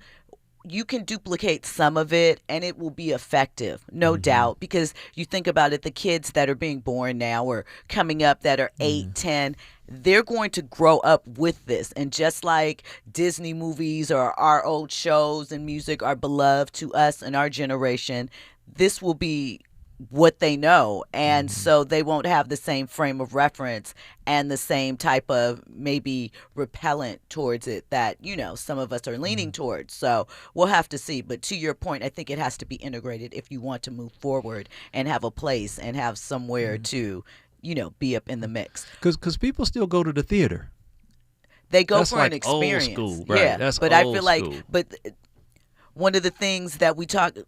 you can duplicate some of it and it will be effective, no doubt, because you think about it, the kids that are being born now or coming up that are 8, 10, they're going to grow up with this. And just like Disney movies or our old shows and music are beloved to us and our generation, this will be what they know. And so they won't have the same frame of reference and the same type of maybe repellent towards it that, you know, some of us are leaning towards. So we'll have to see. But to your point, I think it has to be integrated if you want to move forward and have a place and have somewhere to, you know, be up in the mix. Because people still go to the theater. They go That's for like an experience. Old school, right? Yeah, That's but I old feel like, school. but one of the things that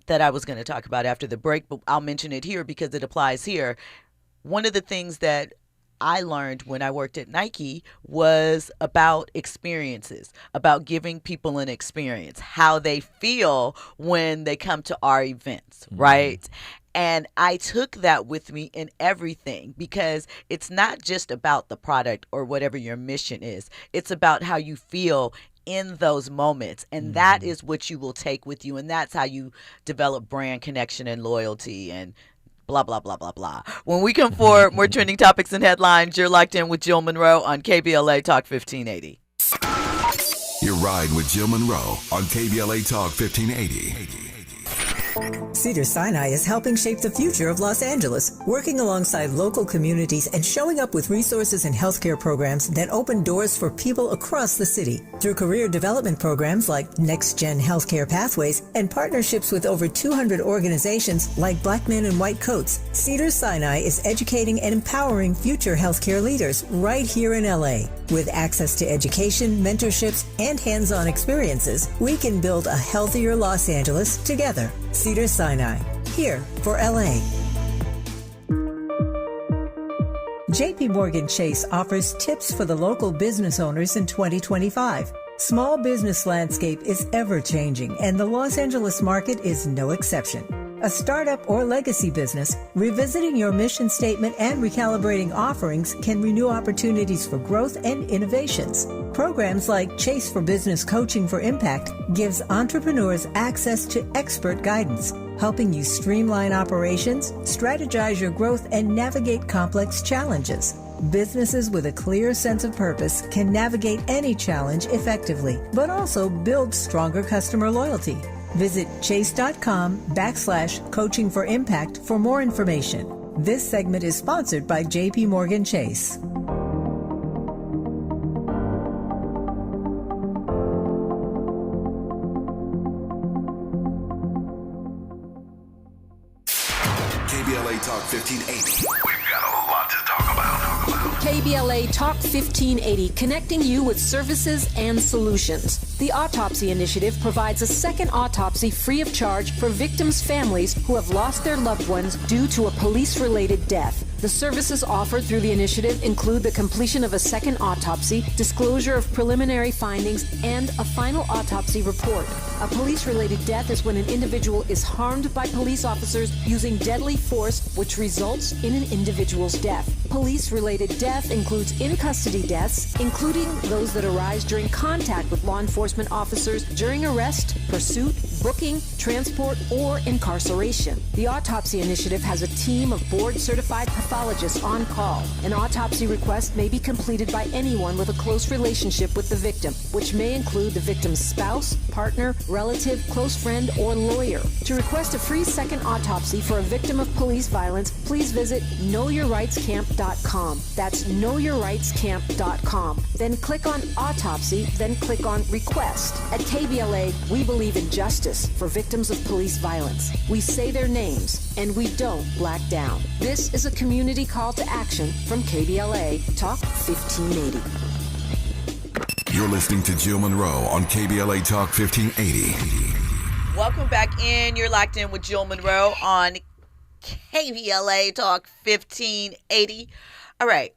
that I was going to talk about after the break, but I'll mention it here because it applies here. One of the things that I learned when I worked at Nike was about experiences, about giving people an experience, how they feel when they come to our events, right? And I took that with me in everything, because it's not just about the product or whatever your mission is. It's about how you feel in those moments. And that is what you will take with you. And that's how you develop brand connection and loyalty and blah, blah, blah, blah, blah. When we come forward, more trending topics and headlines. You're locked in with Jill Munroe on KBLA Talk 1580. You're riding with Jill Munroe on KBLA Talk 1580. Cedars-Sinai is helping shape the future of Los Angeles, working alongside local communities and showing up with resources and healthcare programs that open doors for people across the city. Through career development programs like Next Gen Healthcare Pathways and partnerships with over 200 organizations like Black Men in White Coats, Cedars-Sinai is educating and empowering future healthcare leaders right here in LA. With access to education, mentorships, and hands-on experiences, we can build a healthier Los Angeles together. Cedars-Sinai, here for LA. JP Morgan Chase offers tips for the local business owners in 2025. Small business landscape is ever changing, and the Los Angeles market is no exception. A startup or legacy business, revisiting your mission statement and recalibrating offerings can renew opportunities for growth and innovations. Programs like Chase for Business Coaching for Impact gives entrepreneurs access to expert guidance, helping you streamline operations, strategize your growth, and navigate complex challenges. Businesses with a clear sense of purpose can navigate any challenge effectively, but also build stronger customer loyalty. Visit chase.com/coaching for impact for more information. This segment is sponsored by JP Morgan Chase. KBLA Talk 1580. We've got a lot to talk about. KBLA Talk 1580, connecting you with services and solutions. The Autopsy Initiative provides a second autopsy free of charge for victims' families who have lost their loved ones due to a police-related death. The services offered through the initiative include the completion of a second autopsy, disclosure of preliminary findings, and a final autopsy report. A police-related death is when an individual is harmed by police officers using deadly force, which results in an individual's death. Police-related death includes in-custody deaths, including those that arise during contact with law enforcement officers during arrest, pursuit, booking, transport, or incarceration. The Autopsy Initiative has a team of board-certified pathologists on call. An autopsy request may be completed by anyone with a close relationship with the victim, which may include the victim's spouse, partner, relative, close friend, or lawyer. To request a free second autopsy for a victim of police violence, please visit knowyourrightscamp.com. That's knowyourrightscamp.com. Then click on Autopsy, then click on Request. At KBLA, we believe in justice for victims of police violence. We say their names, and we don't black down. This is a community call to action from KBLA Talk 1580. You're listening to Jill Munroe on KBLA Talk 1580. Welcome back in. You're locked in with Jill Munroe on KBLA Talk 1580. All right.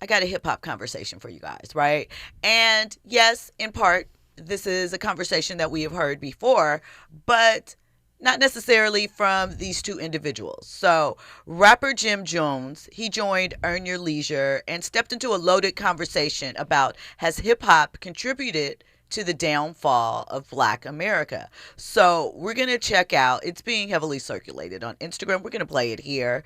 I got a hip-hop conversation for you guys, right? And yes, in part, this is a conversation that we have heard before, but not necessarily from these two individuals. So rapper Jim Jones, he joined Earn Your Leisure and stepped into a loaded conversation about has hip-hop contributed to the downfall of Black America. So we're going to check out, it's being heavily circulated on Instagram. We're going to play it here.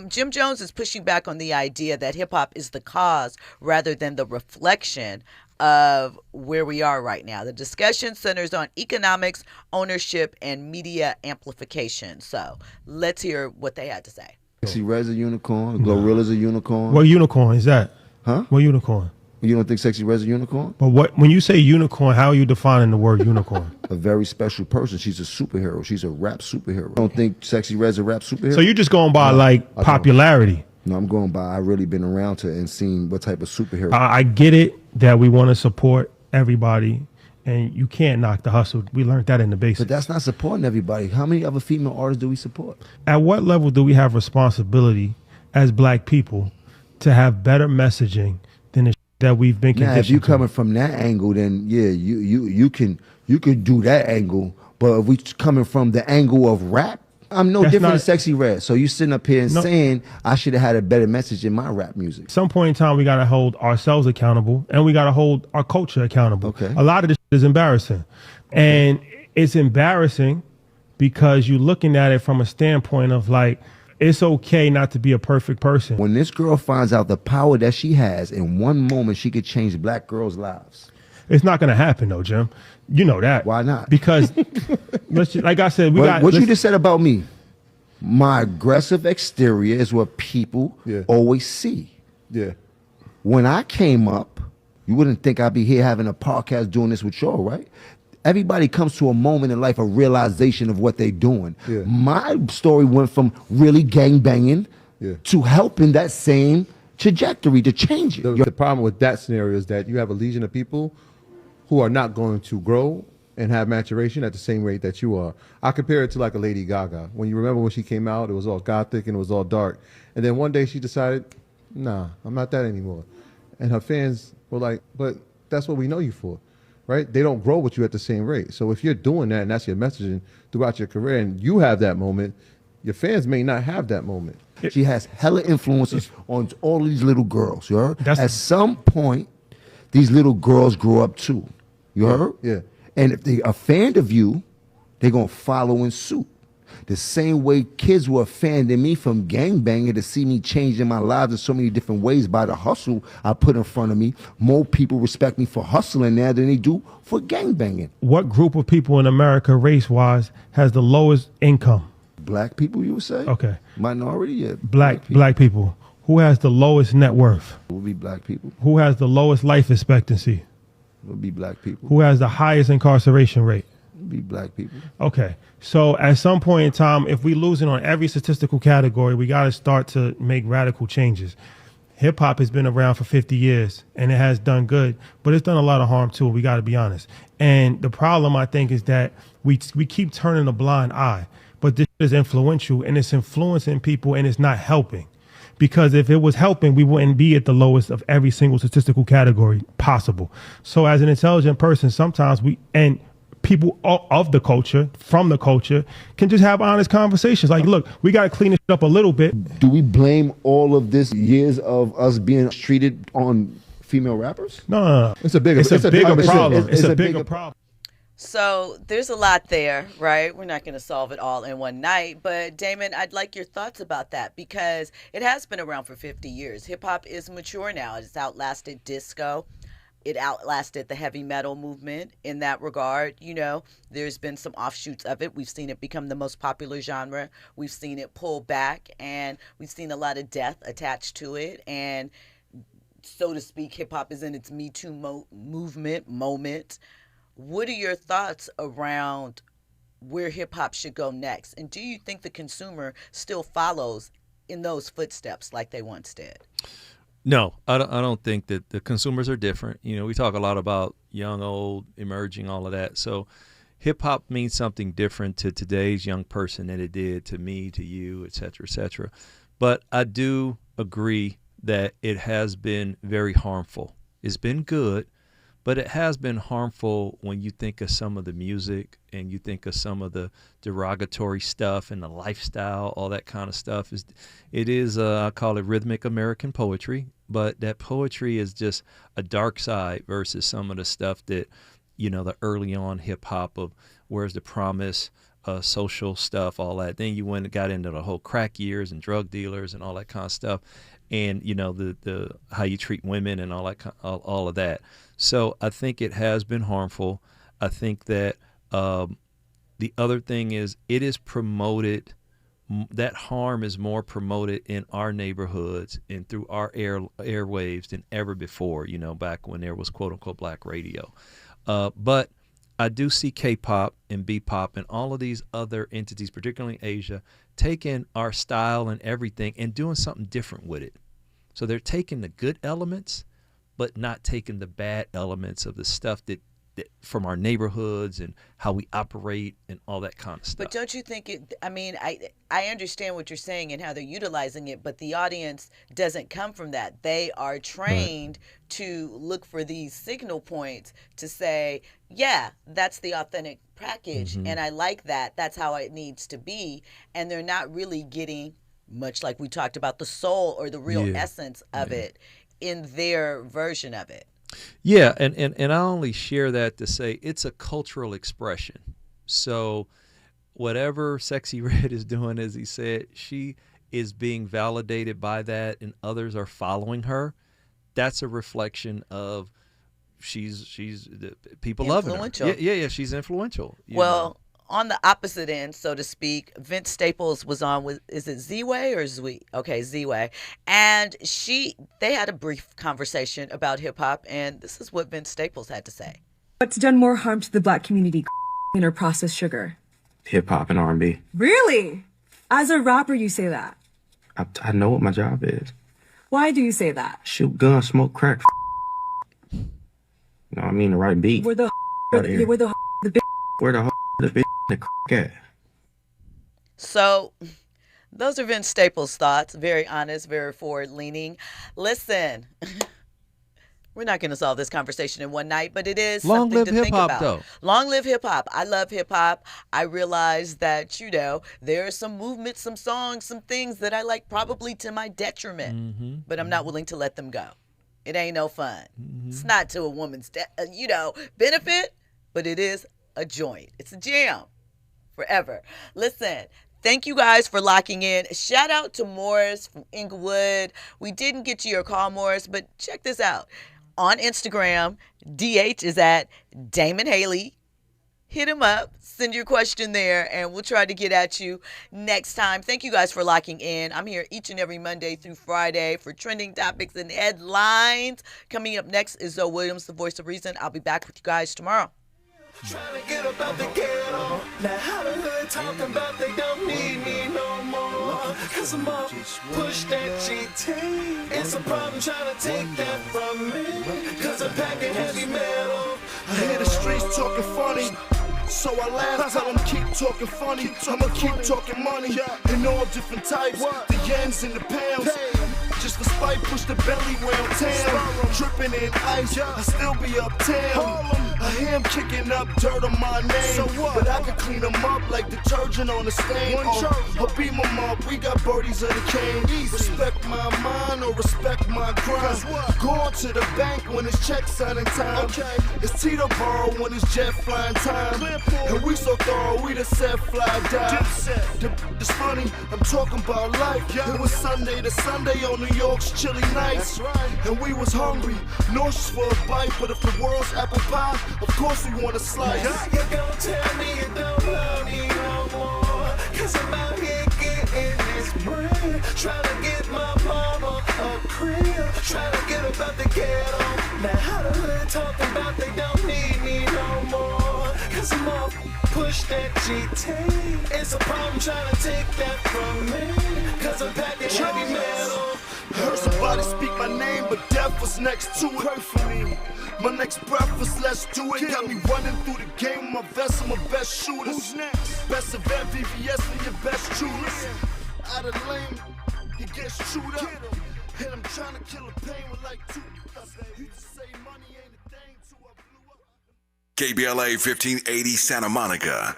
Jim Jones is pushing back on the idea that hip-hop is the cause rather than the reflection of where we are right now. The discussion centers on economics, ownership, and media amplification. So let's hear what they had to say. Sexy Red's a unicorn. Glorilla's a unicorn. What unicorn is that? Huh? What unicorn? You don't think Sexy Red's a unicorn? But when you say unicorn, how are you defining the word unicorn? A very special person. She's a superhero. She's a rap superhero. I don't think Sexy Red's a rap superhero. So you're just going by popularity. No, I'm going by I really been around her and seen what type of superhero. I get it that we want to support everybody, and you can't knock the hustle. We learned that in the basics. But that's not supporting everybody. How many other female artists do we support? At what level do we have responsibility as Black people to have better messaging than the that we've been conditioned Now, if you to? coming from that angle, then yeah, you can do that angle. But if we coming from the angle of rap, I'm no different than Sexy Red. So you sitting up here and saying I should have had a better message in my rap music. At some point in time, we got to hold ourselves accountable, and we got to hold our culture accountable. Okay. A lot of this is embarrassing. And it's embarrassing because you're looking at it from a standpoint of like, it's okay not to be a perfect person. When this girl finds out the power that she has, in one moment she could change Black girls' lives. It's not going to happen though, Jim. You know that. Why not? Because, like I said, what you just said about me, my aggressive exterior is what people always see. Yeah. When I came up, you wouldn't think I'd be here having a podcast doing this with y'all, right? Everybody comes to a moment in life, a realization of what they're doing. Yeah. My story went from really gangbanging to helping that same trajectory to change it. The problem with that scenario is that you have a legion of people who are not going to grow and have maturation at the same rate that you are. I compare it to like a Lady Gaga. When you remember when she came out, it was all gothic and it was all dark. And then one day she decided, nah, I'm not that anymore. And her fans were like, but that's what we know you for. right? They don't grow with you at the same rate. So if you're doing that and that's your messaging throughout your career and you have that moment, your fans may not have that moment. She has hella influences on all these little girls. You heard? At some point, these little girls grow up too. You heard? Yeah. And if they are a fan of you, they're going to follow in suit. The same way kids were a fan of me from gangbanging to see me changing my lives in so many different ways by the hustle I put in front of me. More people respect me for hustling now than they do for gangbanging. What group of people in America, race-wise, has the lowest income? Black people, you would say? Okay. Minority, yeah. Black people. Who has the lowest net worth? It would be black people. Who has the lowest life expectancy? It would be black people. Who has the highest incarceration rate? It would be black people. Okay. So at some point in time, if we losing on every statistical category, we got to start to make radical changes. Hip hop has been around for 50 years and it has done good, but it's done a lot of harm too. We got to be honest. And the problem, I think, is that we keep turning a blind eye, but this is influential and it's influencing people and it's not helping. Because if it was helping, we wouldn't be at the lowest of every single statistical category possible. So as an intelligent person, sometimes people of the culture, from the culture, can just have honest conversations. Like, look, we got to clean it up a little bit. Do we blame all of this years of us being treated on female rappers? No. It's a bigger problem. It's a bigger problem. So there's a lot there, right? We're not going to solve it all in one night. But Damon, I'd like your thoughts about that because it has been around for 50 years. Hip hop is mature now. It's outlasted disco. It outlasted the heavy metal movement in that regard. You know, there's been some offshoots of it. We've seen it become the most popular genre. We've seen it pull back, and we've seen a lot of death attached to it. And so to speak, hip hop is in its Me Too moment. What are your thoughts around where hip hop should go next? And do you think the consumer still follows in those footsteps like they once did? No, I don't think that the consumers are different. You know, we talk a lot about young, old, emerging, all of that. So hip hop means something different to today's young person than it did to me, to you, et cetera, et cetera. But I do agree that it has been very harmful. It's been good, but it has been harmful when you think of some of the music and you think of some of the derogatory stuff and the lifestyle, all that kind of stuff. It is I call it rhythmic American poetry, but that poetry is just a dark side versus some of the stuff that, you know, the early on hip hop of Where's the Promise, social stuff, all that. Then you went and got into the whole crack years and drug dealers and all that kind of stuff. And, you know, the how you treat women and all of that. So I think it has been harmful. I think that the other thing is it is promoted, that harm is more promoted in our neighborhoods and through our airwaves than ever before, you know, back when there was quote unquote black radio. But I do see K-pop and B-pop and all of these other entities, particularly Asia, taking our style and everything and doing something different with it. So they're taking the good elements, but not taking the bad elements of the stuff that from our neighborhoods and how we operate and all that kind of stuff. But don't you think I understand what you're saying and how they're utilizing it, but the audience doesn't come from that. They are trained to look for these signal points to say, yeah, that's the authentic package, and I like that. That's how it needs to be. And they're not really getting, much like we talked about, the soul or the real essence of it in their version of it. Yeah, and I only share that to say it's a cultural expression. So whatever Sexy Red is doing, as he said, she is being validated by that and others are following her. That's a reflection of people loving her. Yeah, she's influential. Well, on the opposite end, so to speak, Vince Staples was on with, is it Z-Way or Zwe? Okay, Z-Way. And they had a brief conversation about hip hop, and this is what Vince Staples had to say. What's done more harm to the black community, or processed sugar? Hip hop and R&B. Really? As a rapper, you say that? I know what my job is. Why do you say that? Shoot guns, smoke crack. You know what I mean? The right beat. Where the bitch the crack at. So those are Vince Staples' thoughts. Very honest, very forward-leaning. Listen, We're not going to solve this conversation in one night, but it is Long something live to think hip-hop, about. though. Long live hip-hop. I love hip-hop. I realize that, there are some movements, some songs, some things that I like probably to my detriment, but I'm not willing to let them go. It ain't no fun. It's not to a woman's, benefit, but it is a joint. It's a jam forever. Listen. Thank you guys for locking in. Shout out to Morris from Inglewood. We didn't get to your call, Morris, but check this out. On Instagram, DH is at Damon Haley. Hit him up. Send your question there, and we'll try to get at you next time. Thank you guys for locking in. I'm here each and every Monday through Friday for trending topics and headlines. Coming up next is Zoe Williams, the voice of reason. I'll be back with you guys tomorrow. Trying to get about the ghetto. Now how the hood talk about they don't need me no more. Cause I'm up, push that GT. It's a problem trying to take that from me. Cause I'm packing heavy metal. I hear the streets talking funny, so I laugh, tell them keep talking funny. I'ma keep talking money in all different types, the yens and the pounds. Just for spite, push the belly round town. Dripping in ice, I still be uptown. I hear him kicking up dirt on my name, but I can clean them up like detergent on a stain. I'll beat them up, we got birdies in the cane. Respect my mind or respect my grind. Going to the bank when it's check signing time. It's Tito Burrow when it's jet flying time. And we so thorough, we the set fly dive. It's funny, I'm talking about life. It was Sunday to Sunday on New York's chilly nights. And we was hungry, nauseous for a bite. But if the world's apple pie, of course we want a slice. You gon' tell me you don't love me no more. Cause I'm out here getting this bread. Trying to get my mama a crib. Trying to get about the ghetto. Now how the hood talking about they don't need me no more. Cause I'm up, push that GT. It's a problem trying to take that from me. Cause I'm packing heavy metal. Heard somebody speak my name, but death was next to it. Pray for me. My next breath was let's do it. Got me running through the game with my vest and my best shooters. Who's next? Best of MVVS and your best shooters. Out of lane, he gets chewed up. And I'm trying to kill the pain with like two. Used to say money ain't a thing till I blew up. KBLA 1580 Santa Monica.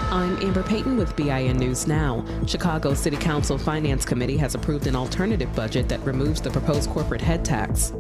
I'm Amber Payton with BIN News Now. Chicago City Council Finance Committee has approved an alternative budget that removes the proposed corporate head tax.